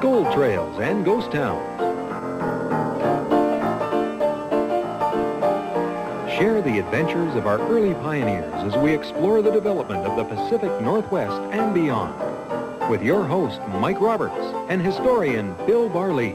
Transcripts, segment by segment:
Gold Trails and Ghost Towns. Share the adventures of our early pioneers as we explore the development of the Pacific Northwest and beyond. With your host, Mike Roberts, and historian Bill Barley.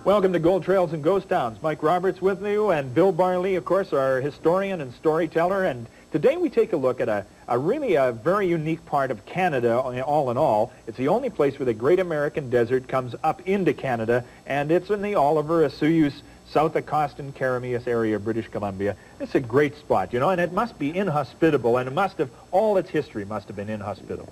Welcome to Gold Trails and Ghost Towns. Mike Roberts with you, and Bill Barley, of course, our historian and storyteller. And today we take a look at a really very unique part of Canada, all in all. It's the only place where the Great American Desert comes up into Canada, and it's in the Oliver, Osoyoos, South Acoston, Carameus area of British Columbia. It's a great spot, you know, and it must be inhospitable, and it must have, all its history must have been inhospitable.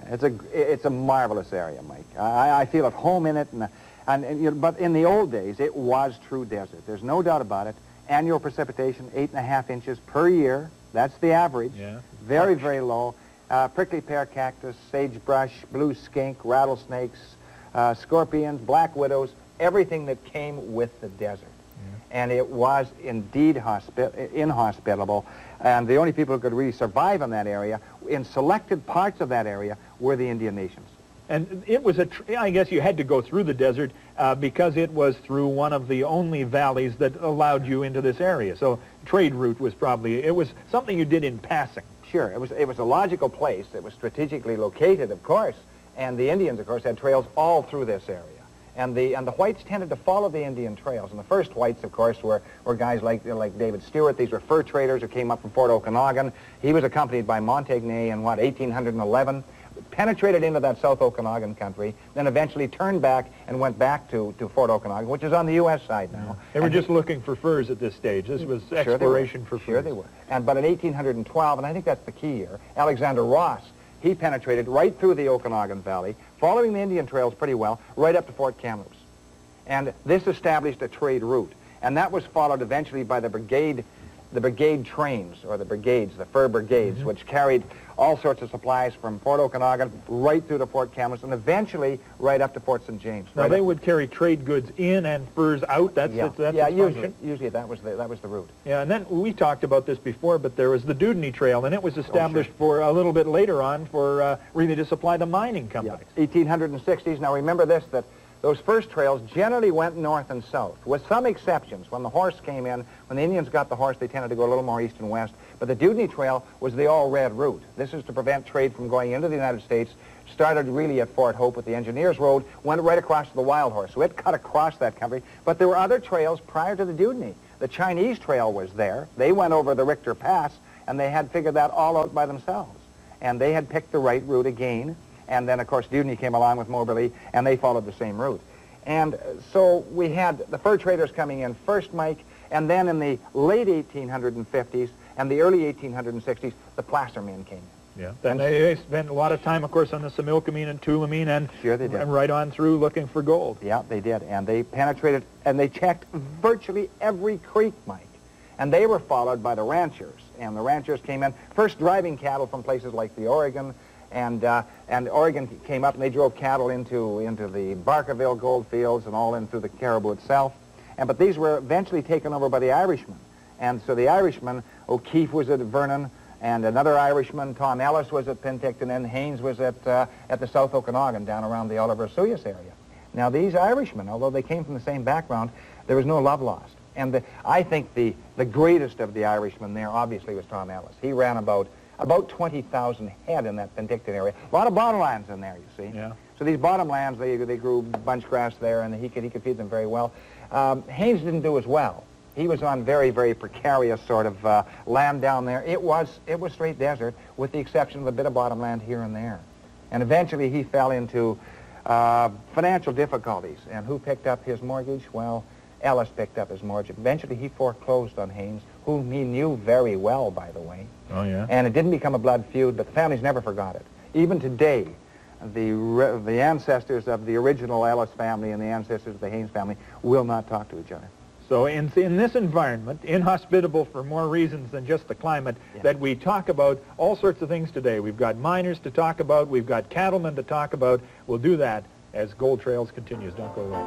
It's a marvelous area, Mike. I feel at home in it, but in the old days, it was true desert. There's no doubt about it. Annual precipitation, 8.5 inches per year. That's the average. Yeah. Very, very low. Prickly pear cactus, sagebrush, blue skink, rattlesnakes, scorpions, black widows, everything that came with the desert. And it was indeed inhospitable. And the only people who could really survive in that area, in selected parts of that area, were the Indian nations. And it was I guess you had to go through the desert because it was through one of the only valleys that allowed you into this area. So trade route was it was something you did in passing. Sure, it was a logical place. It was strategically located, of course. And the Indians, of course, had trails all through this area. And the whites tended to follow the Indian trails. And the first whites, of course, were guys like David Stewart. These were fur traders who came up from Fort Okanagan. He was accompanied by Montagnais in, 1811. Penetrated into that South Okanagan country, then eventually turned back and went back to Fort Okanagan, which is on the U.S. side now. They were just looking for furs at this stage. This was exploration for furs. Sure they were. But in 1812, and I think that's the key year, Alexander Ross, he penetrated right through the Okanagan Valley, following the Indian trails pretty well, right up to Fort Kamloops. And this established a trade route. And that was followed eventually by the brigade trains, or the brigades, the fur brigades, which carried all sorts of supplies from Fort Okanagan right through to Fort Kamloops, and eventually right up to Fort St. James. Now they would carry trade goods in and furs out. That's usually that was the route. Yeah, and then we talked about this before, but there was the Dewdney Trail, and it was established for a little bit later on for really to supply the mining companies. Yeah. 1860s. Now remember this, that those first trails generally went north and south, with some exceptions. When the horse came in, when the Indians got the horse, they tended to go a little more east and west. But the Dewdney Trail was the all-red route. This is to prevent trade from going into the United States. Started really at Fort Hope with the Engineers Road, went right across to the Wild Horse. So it cut across that country. But there were other trails prior to the Dewdney. The Chinese Trail was there. They went over the Richter Pass, and they had figured that all out by themselves. And they had picked the right route again. And then, of course, Dewdney came along with Moberly, and they followed the same route. And so we had the fur traders coming in first, Mike, and then in the late 1850s and the early 1860s, the placer men came in. Yeah, and they spent a lot of time, of course, on the Similkameen and Tulameen and, sure they did. And right on through looking for gold. Yeah, they did, and they penetrated, and they checked virtually every creek, Mike. And they were followed by the ranchers, and the ranchers came in, first driving cattle from places like the Oregon, and Oregon came up, and they drove cattle into the Barkerville gold fields and all in through the Caribou itself. But these were eventually taken over by the Irishmen. And so the Irishmen, O'Keefe was at Vernon, and another Irishman, Tom Ellis, was at Penticton, and Haynes was at the South Okanagan down around the Oliver Osoyoos area. Now these Irishmen, although they came from the same background, there was no love lost. And I think the greatest of the Irishmen there obviously was Tom Ellis. He ran about 20,000 head in that Penticton area. A lot of bottomlands in there, you see. Yeah. So these bottomlands, they grew bunch grass there, and he could feed them very well. Haynes didn't do as well. He was on very, very precarious sort of land down there. It was straight desert, with the exception of a bit of bottomland here and there. And eventually he fell into financial difficulties. And who picked up his mortgage? Well, Ellis picked up his mortgage. Eventually he foreclosed on Haynes, whom he knew very well, by the way. Oh, yeah? And it didn't become a blood feud, but the families never forgot it. Even today, the ancestors of the original Ellis family and the ancestors of the Haynes family will not talk to each other. So in this environment, inhospitable for more reasons than just the climate, that we talk about all sorts of things today. We've got miners to talk about. We've got cattlemen to talk about. We'll do that as Gold Trails continues. Don't go away.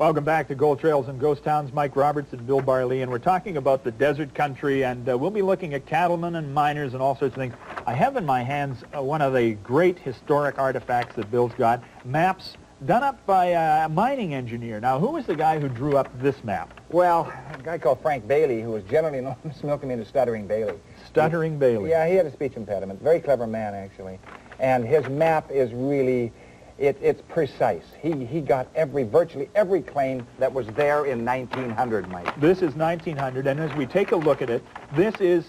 Welcome back to Gold Trails and Ghost Towns. Mike Roberts and Bill Barley, and we're talking about the desert country, and we'll be looking at cattlemen and miners and all sorts of things. I have in my hands one of the great historic artifacts that Bill's got, maps done up by a mining engineer. Now, who was the guy who drew up this map? Well, a guy called Frank Bailey, who was generally known as Milkman as Stuttering Bailey. Stuttering Bailey. Yeah, he had a speech impediment. Very clever man, actually. And his map is really... It's precise. He got virtually every claim that was there in 1900, Mike. This is 1900, and as we take a look at it, this is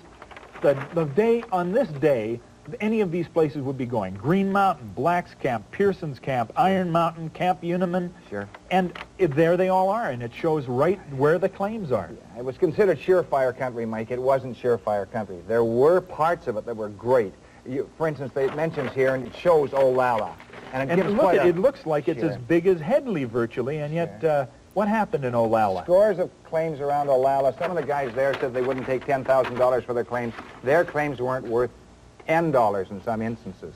the day, on this day, any of these places would be going. Green Mountain, Black's Camp, Pearson's Camp, Iron Mountain, Camp Uniman. Sure. And there they all are, and it shows right where the claims are. Yeah, it was considered surefire country, Mike. It wasn't surefire country. There were parts of it that were great. For instance, it mentions here, and it shows Olalla. And it looks like it's as big as Headley virtually, and yet what happened in Olalla? Scores of claims around Olalla. Some of the guys there said they wouldn't take $10,000 for their claims. Their claims weren't worth $10 in some instances.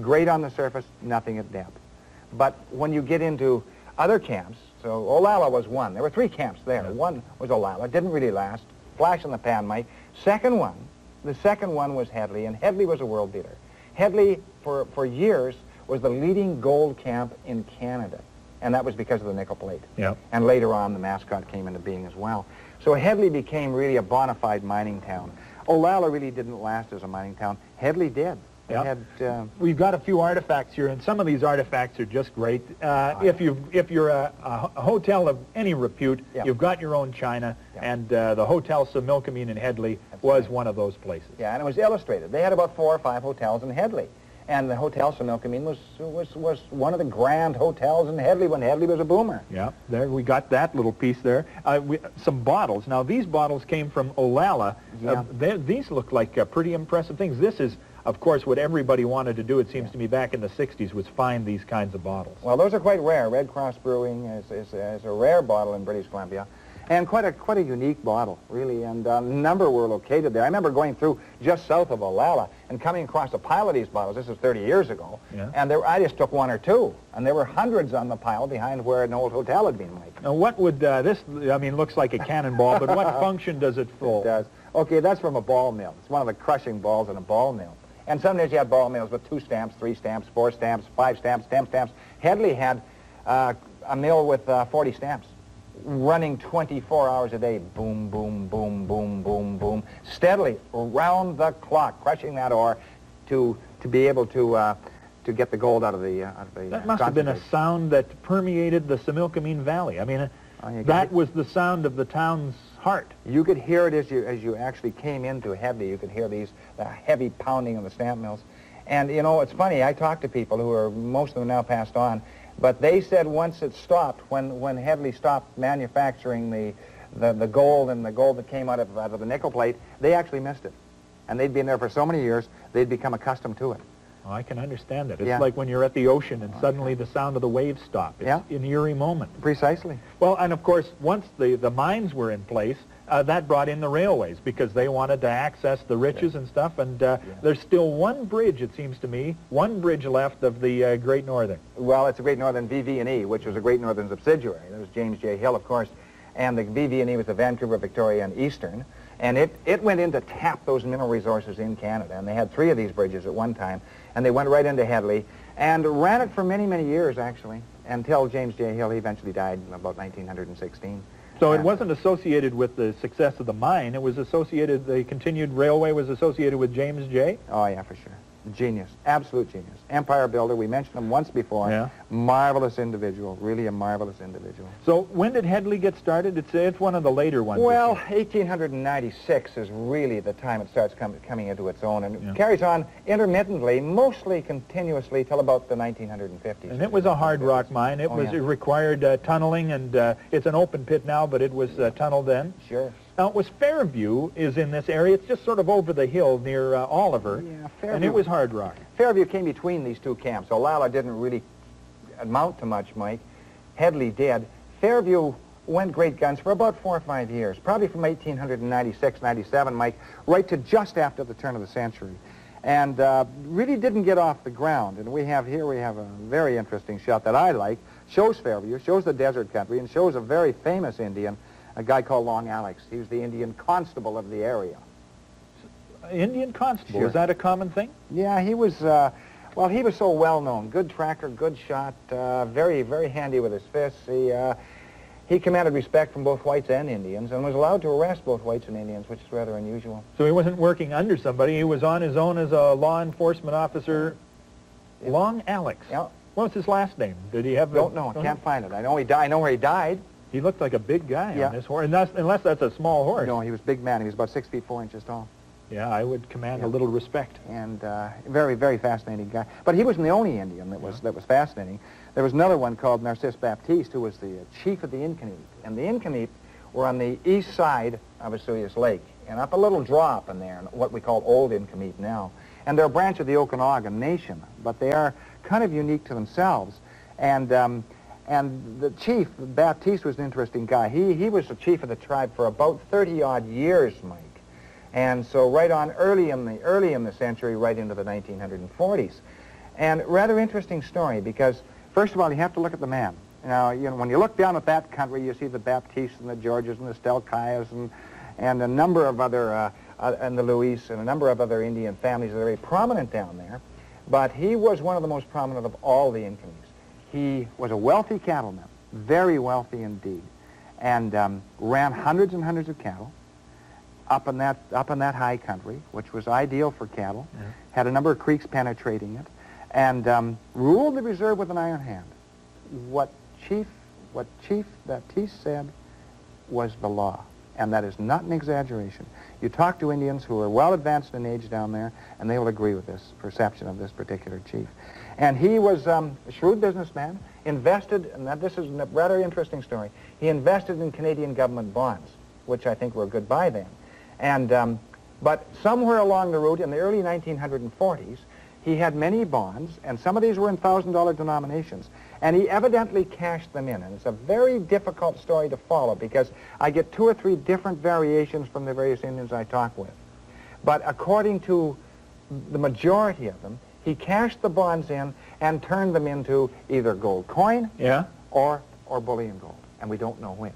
Great on the surface, nothing at depth. But when you get into other camps, so Olalla was one. There were 3 camps there. Yeah. One was Olalla. Didn't really last. Flash in the pan, Mike. The second one was Headley, and Headley was a world beater. Headley, for years, was the leading gold camp in Canada, and that was because of the nickel plate. Yep. And later on, the mascot came into being as well. So Headley became really a bona fide mining town. Olalla really didn't last as a mining town. Headley did. Yep. We've got a few artifacts here, and some of these artifacts are just great. If you're a hotel of any repute, yeah. You've got your own china, yeah. And the Hotel Similkameen in Headley was one of those places. Yeah, and it was illustrated. They had about 4 or 5 hotels in Headley. And the Hotel Similkameen was one of the grand hotels in Headley when Headley was a boomer. Yeah, there we got that little piece there. Some bottles. Now, these bottles came from Olalla. Yeah. These look like pretty impressive things. This is, of course, what everybody wanted to do, it seems to me, back in the 60s, was find these kinds of bottles. Well, those are quite rare. Red Cross Brewing is a rare bottle in British Columbia. And quite a unique bottle, really, and a number were located there. I remember going through just south of Olalla and coming across a pile of these bottles. This was 30 years ago, yeah. And I just took 1 or 2, and there were hundreds on the pile behind where an old hotel had been, Mike. Now, what would this, I mean, looks like a cannonball, but what function does it fill? It does. Okay, that's from a ball mill. It's one of the crushing balls in a ball mill. And some days you had ball mills with 2 stamps, 3 stamps, 4 stamps, 5 stamps, 10 stamps. Headley had a mill with 40 stamps. Running 24 hours a day, boom, boom, boom, boom, boom, boom, steadily around the clock, crushing that ore to be able to get the gold out of the That must have been a sound that permeated the Similkameen Valley. I mean, that was the sound of the town's heart. You could hear it as you actually came into Headley. You could hear the heavy pounding of the stamp mills. And, you know, it's funny, I talked to people who are, most of them now passed on, but they said once it stopped, when Headley stopped manufacturing the gold and the gold that came out of the nickel plate, they actually missed it. And they'd been there for so many years, they'd become accustomed to it. Oh, I can understand that. It's Yeah. like when you're at the ocean and suddenly the sound of the waves stop. It's Yeah. an eerie moment. Precisely. Well, and of course, once the mines were in place, that brought in the railways because they wanted to access the riches and stuff. And there's still one bridge, it seems to me, one bridge left of the Great Northern. Well, it's a Great Northern VV&E, which was a Great Northern subsidiary. There was James J. Hill, of course, and the VV&E was the Vancouver, Victoria, and Eastern. And it went in to tap those mineral resources in Canada. And they had 3 of these bridges at one time. And they went right into Headley and ran it for many, many years, actually, until James J. Hill. He eventually died in about 1916. So it wasn't associated with the success of the mine. It was associated, the continued railway was associated with James J. Oh, yeah, for sure. Genius. Absolute genius. Empire builder. We mentioned him once before. Yeah. Marvelous individual. Really a marvelous individual. So when did Headley get started? It's one of the later ones. Well, 1896 is really the time it starts coming into its own, and it carries on intermittently, mostly continuously, till about the 1950s. And it was a hard rock mine. It required tunneling, and it's an open pit now, but it was tunneled then. Sure. Now, it was Fairview is in this area. It's just sort of over the hill near Oliver. Yeah, Fairview. And it was hard rock. Fairview came between these 2 camps. Olalla didn't really amount to much, Mike. Headley did. Fairview went great guns for about 4 or 5 years, probably from 1896, 97, Mike, right to just after the turn of the century. And really didn't get off the ground. And we have a very interesting shot that I like, shows Fairview, shows the desert country, and shows a very famous Indian, a guy called Long Alex. He was the Indian constable of the area. Indian constable, Sure. is that a common thing? Yeah, he was, well, he was so well known. Good tracker, good shot, very, very handy with his fists. He commanded respect from both whites and Indians and was allowed to arrest both whites and Indians, which is rather unusual. So he wasn't working under somebody. He was on his own as a law enforcement officer. Yeah. Long Alex. Yeah. What was his last name? Did he have? Don't know. Can't find it. I know he died. I know where he died. He looked like a big guy Yeah. on this horse, unless that's a small horse. No, he was a big man. He was about 6 feet 4 inches tall. Yeah, I would command Yeah. a little respect. And very, very fascinating guy. But he wasn't the only Indian that was fascinating. There was another one called Narcisse Baptiste, who was the chief of the Inconit. And the Inconit were on the east side of Vesuvius Lake, and up a little drop in there, what we call Old Inconit now. And they're a branch of the Okanagan Nation, but they are kind of unique to themselves. And the chief, Baptiste, was an interesting guy. He was the chief of the tribe for about 30-odd years, Mike. And so right on early in the century, right into the 1940s. And rather interesting story because, first of all, you have to look at the man. Now, you know, when you look down at that country, you see the Baptistes and the Georges and the Stelkayas and a number of other, and the Louis and a number of other Indian families that are very prominent down there. But he was one of the most prominent of all the Inconis. He was a wealthy cattleman, very wealthy indeed, and ran hundreds and hundreds of cattle up in that high country, which was ideal for cattle, had a number of creeks penetrating it, and ruled the reserve with an iron hand. What Chief Baptiste said was the law, and that is not an exaggeration. You talk to Indians who are well advanced in age down there, and they will agree with this perception of this particular chief. And he was a shrewd businessman, invested, and this is a rather interesting story, he invested in Canadian government bonds, which I think were a good buy then. And, but somewhere along the route in the early 1940s, he had many bonds, and some of these were in $1,000 denominations, and he evidently cashed them in. And it's a very difficult story to follow because I get 2 or 3 different variations from the various Indians I talk with. But according to the majority of them, he cashed the bonds in and turned them into either gold coin or bullion gold, and we don't know which.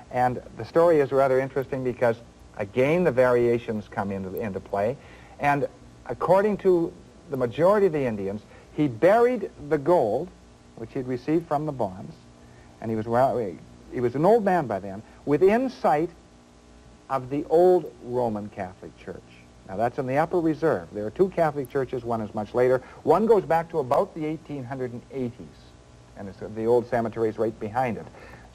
And the story is rather interesting because, again, the variations come into play, and according to the majority of the Indians, he buried the gold, which he'd received from the bonds, and he was an old man by then, within sight of the old Roman Catholic Church. Now, that's in the Upper Reserve. There are 2 Catholic churches. One is much later. One goes back to about the 1880s, and the old cemetery is right behind it.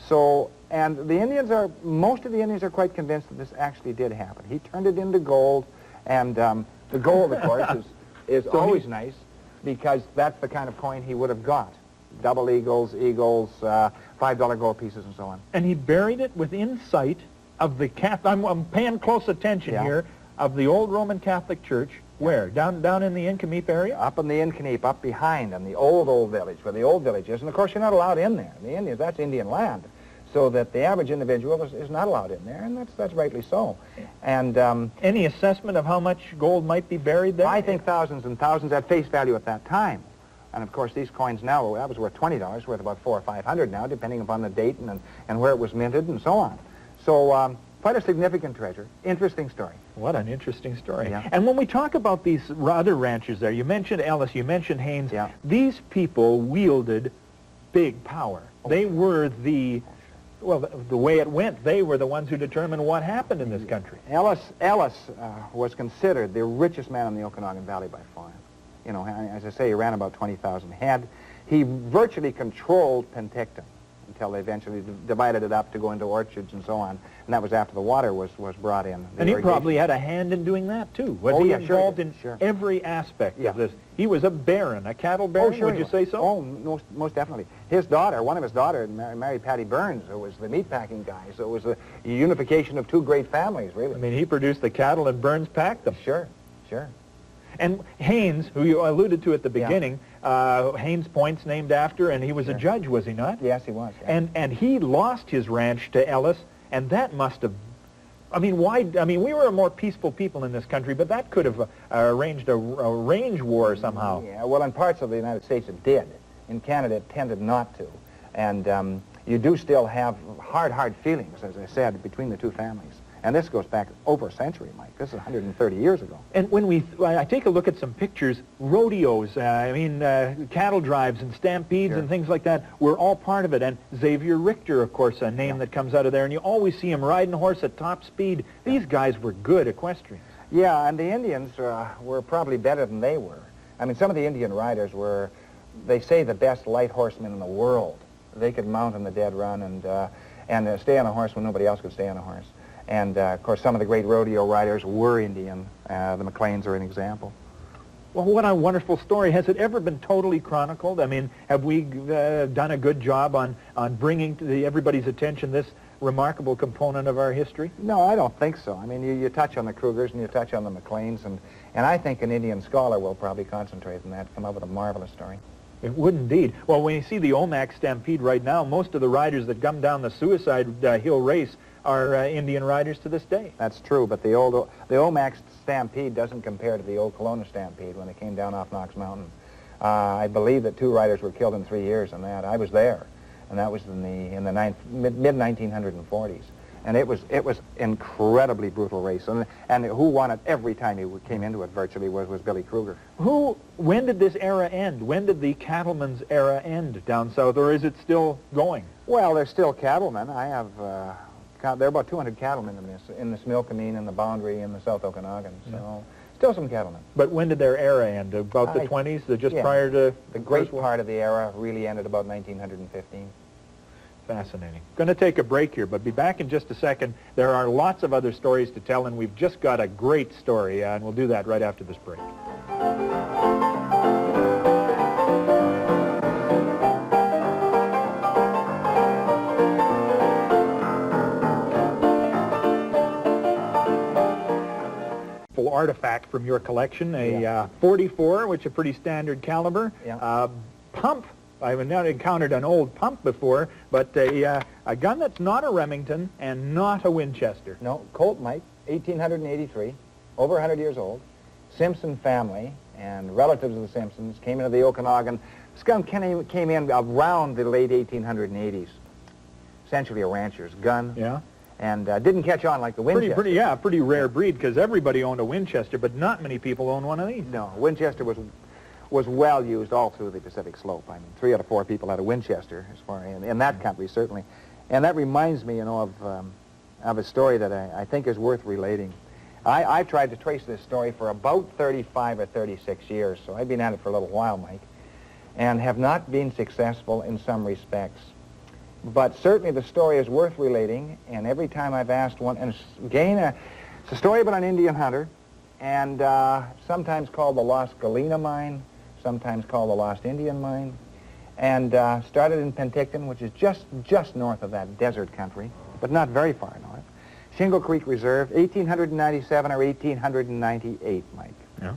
So, and the Indians most of the Indians are quite convinced that this actually did happen. He turned it into gold, and the gold, of course, is So always nice because that's the kind of coin he would have got. Double eagles, $5 gold pieces, and so on. And he buried it within sight of the I'm paying close attention here, of the old Roman Catholic Church. Where? Down in the Incomeep area? Up in the Incomeep, up behind, in the old village, where the old village is. And, of course, you're not allowed in there. The Indians, that's Indian land. So that the average individual is not allowed in there, and that's rightly so. And any assessment of how much gold might be buried there? I think thousands and thousands at face value at that time. And, of course, these coins now, that was worth $20, worth about $400 or $500 now, depending upon the date and where it was minted and so on. So quite a significant treasure. Interesting story. What an interesting story. Yeah. And when we talk about these other ranchers there, you mentioned Ellis, you mentioned Haines. Yeah. These people wielded big power. They were the way it went, they were the ones who determined what happened in this country. Ellis was considered the richest man in the Okanagan Valley by far. You know, as I say, he ran about 20,000 head. He virtually controlled Penticton until they eventually divided it up to go into orchards and so on. And that was after the water was brought in. And he probably had a hand in doing that, too. Was he involved in every aspect of this? He was a baron, a cattle baron, would you say so? Oh, most definitely. His daughter, one of his daughters, married Patty Burns, who was the meatpacking guy. So it was a unification of 2 great families, really. I mean, he produced the cattle and Burns packed them. Sure. And Haines, who you alluded to at the beginning, Haines Point's named after, and he was a judge, was he not? Yes, he was. Yeah. And he lost his ranch to Ellis, and that must have, we were a more peaceful people in this country, but that could have arranged a range war somehow. Yeah, well, in parts of the United States it did. In Canada it tended not to. And you do still have hard feelings, as I said, between the two families. And this goes back over a century, Mike. This is 130 years ago. And when I take a look at some pictures, rodeos, cattle drives and stampedes Sure. and things like that were all part of it. And Xavier Richter, of course, a name that comes out of there. And you always see him riding a horse at top speed. These guys were good equestrians. Yeah, and the Indians were probably better than they were. I mean, some of the Indian riders were, they say, the best light horsemen in the world. They could mount in the dead run and stay on a horse when nobody else could stay on a horse. And, of course, some of the great rodeo riders were Indian. The McLeans are an example. Well, what a wonderful story. Has it ever been totally chronicled? I mean, have we done a good job on bringing to everybody's attention this remarkable component of our history? No, I don't think so. I mean, you touch on the Krugers and you touch on the McLeans, and I think an Indian scholar will probably concentrate on that, come up with a marvelous story. It would indeed. Well, when you see the Omak Stampede right now, most of the riders that come down the Suicide Hill race are Indian riders to this day. That's true, but the Omak Stampede doesn't compare to the old Kelowna Stampede when they came down off Knox Mountain. I believe that 2 riders were killed in 3 years on that. I was there, and that was in the mid-1940s. And it was incredibly brutal race, and who won it every time he came into it virtually was Billy Kruger. When did this era end? When did the cattlemen's era end down south, or is it still going? Well, there's still cattlemen. I have, there are about 200 cattlemen in this Milkameen, in the Boundary, in the South Okanagan, so still some cattlemen. But when did their era end? About the 20s, just prior to... The great part of the era really ended about 1915. Fascinating. Going to take a break here, but be back in just a second. There are lots of other stories to tell, and we've just got a great story, and we'll do that right after this break. Full artifact from your collection, a 44, which is a pretty standard caliber. Yeah. Pump. I've not encountered an old pump before, but a gun that's not a Remington and not a Winchester. No, Colt Mike, 1883, over 100 years old. Simpson family and relatives of the Simpsons came into the Okanagan. This gun came in around the late 1880s. Essentially a rancher's gun. Yeah. And didn't catch on like the Winchester. Pretty rare breed, because everybody owned a Winchester, but not many people own one of these. No, Winchester was well used all through the Pacific Slope. I mean, 3 out of 4 people had a Winchester, as far in that country certainly. And that reminds me, of a story that I think is worth relating. I've tried to trace this story for about 35 or 36 years, so I've been at it for a little while, Mike, and have not been successful in some respects. But certainly the story is worth relating, and every time I've asked one, and again, it's a story about an Indian hunter, and sometimes called the Lost Galena Mine, sometimes called the Lost Indian Mine, and started in Penticton, which is just north of that desert country, but not very far north. Shingle Creek Reserve, 1897 or 1898, Mike. Yeah.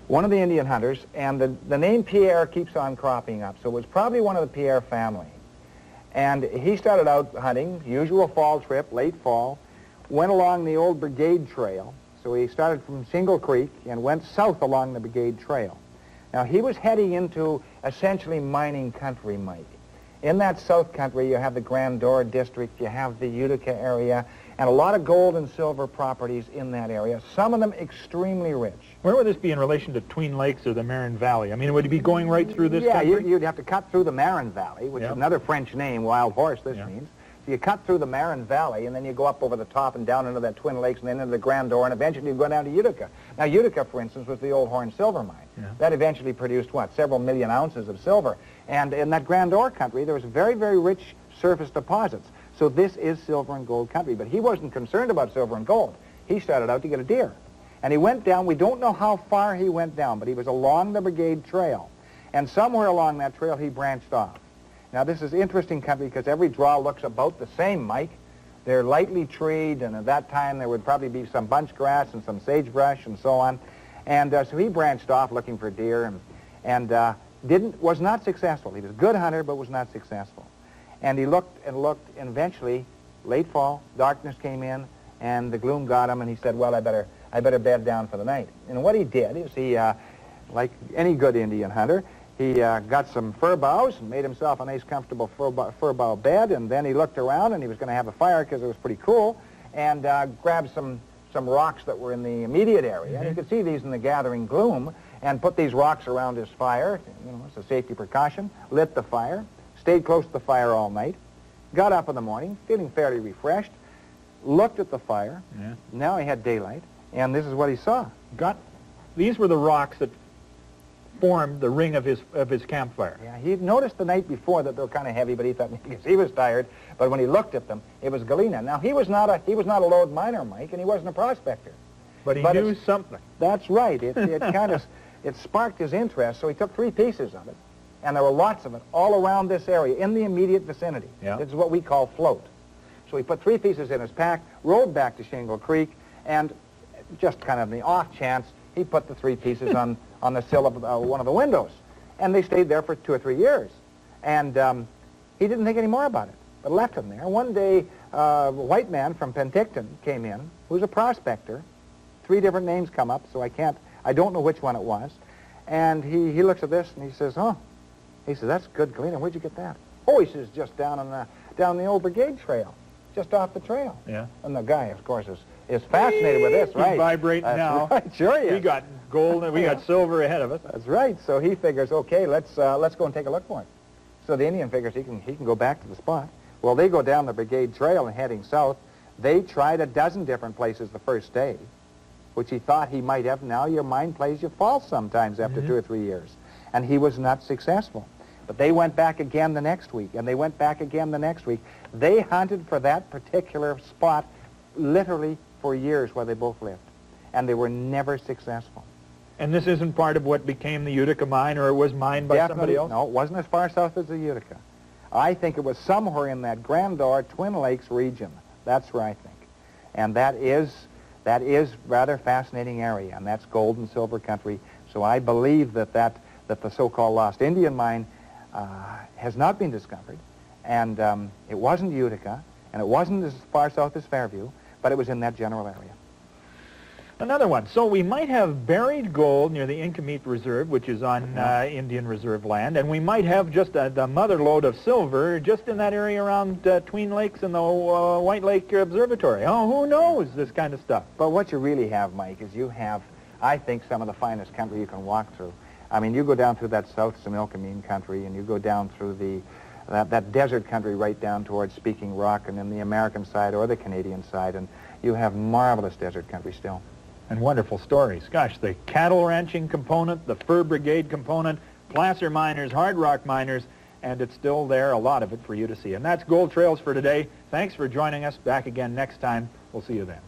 One of the Indian hunters, and the name Pierre keeps on cropping up, so it was probably one of the Pierre family. And he started out hunting, usual fall trip, late fall, went along the old Brigade Trail. So he started from Shingle Creek and went south along the Brigade Trail. Now, he was heading into essentially mining country, Mike. In that south country, you have the Grand Door District, you have the Utica area, and a lot of gold and silver properties in that area, some of them extremely rich. Where would this be in relation to Tween Lakes or the Marin Valley? I mean, would it be going right through this country? Yeah, you'd have to cut through the Marin Valley, which is another French name, wild horse, this means. So you cut through the Marin Valley, and then you go up over the top and down into that Twin Lakes, and then into the Grand Door, and eventually you go down to Utica. Now, Utica, for instance, was the old Horn silver mine. Yeah. That eventually produced, several million ounces of silver. And in that Grand Door country, there was very, very rich surface deposits. So this is silver and gold country. But he wasn't concerned about silver and gold. He started out to get a deer. And he went down, we don't know how far he went down, but he was along the Brigade Trail. And somewhere along that trail, he branched off. Now, this is interesting country because every draw looks about the same, Mike. They're lightly treed, and at that time there would probably be some bunch grass and some sagebrush and so on. And so he branched off looking for deer and was not successful. He was a good hunter, but was not successful. And he looked and looked, and eventually, late fall, darkness came in, and the gloom got him, and he said, well, I better bed down for the night. And what he did is he, like any good Indian hunter, He got some fir boughs and made himself a nice, comfortable fir bough bed, and then he looked around, and he was going to have a fire because it was pretty cool, and grabbed some rocks that were in the immediate area. And you could see these in the gathering gloom, and put these rocks around his fire, you know, as a safety precaution, lit the fire, stayed close to the fire all night, got up in the morning, feeling fairly refreshed, looked at the fire. Yeah. Now he had daylight, and this is what he saw. These were the rocks that formed the ring of his campfire. Yeah, he noticed the night before that they were kind of heavy, but he thought maybe he was tired. But when he looked at them, it was galena. Now he was not a lode miner, Mike, and he wasn't a prospector. But he knew something. That's right. It kind of sparked his interest. So he took 3 pieces of it, and there were lots of it all around this area in the immediate vicinity. Yeah. This is what we call float. So he put 3 pieces in his pack, rode back to Shingle Creek, and just kind of the off chance, he put the 3 pieces on the sill of one of the windows. And they stayed there for 2 or 3 years. And he didn't think any more about it, but left them there. One day, a white man from Penticton came in, who's a prospector. 3 different names come up, so I don't know which one it was. And he looks at this, and he says, oh, he says, that's good galena. Where'd you get that? Oh, he says, just down the old Brigade Trail, just off the trail. Yeah. And the guy, of course, is fascinated with this, right? He's vibrating now. Right. Sure he is. We got gold and we got silver ahead of us. That's right. So he figures, okay, let's go and take a look for it. So the Indian figures he can go back to the spot. Well, they go down the Brigade Trail and heading south. They tried a dozen different places the first day, which he thought he might have. Now your mind plays you false sometimes after 2 or 3 years. And he was not successful. But they went back again the next week, and they went back again the next week. They hunted for that particular spot literally for years where they both lived. And they were never successful. And this isn't part of what became the Utica mine, or it was mined by somebody else? No, it wasn't as far south as the Utica. I think it was somewhere in that Grandeur, Twin Lakes region. That's where I think. And that is rather fascinating area, and that's gold and silver country. So I believe that the so-called Lost Indian mine has not been discovered, and it wasn't Utica, and it wasn't as far south as Fairview, but it was in that general area. Another one. So we might have buried gold near the Incomeat Reserve, which is on Indian Reserve land, and we might have just the mother lode of silver just in that area around Tween Lakes and the White Lake Observatory. Oh, who knows this kind of stuff? But what you really have, Mike, is you have, I think, some of the finest country you can walk through. I mean, you go down through that South Similkameen country, and you go down through that desert country right down towards Speaking Rock, and then the American side or the Canadian side, and you have marvelous desert country still. And wonderful stories. Gosh, the cattle ranching component, the fur brigade component, placer miners, hard rock miners, and it's still there, a lot of it for you to see. And that's Gold Trails for today. Thanks for joining us. Back again next time. We'll see you then.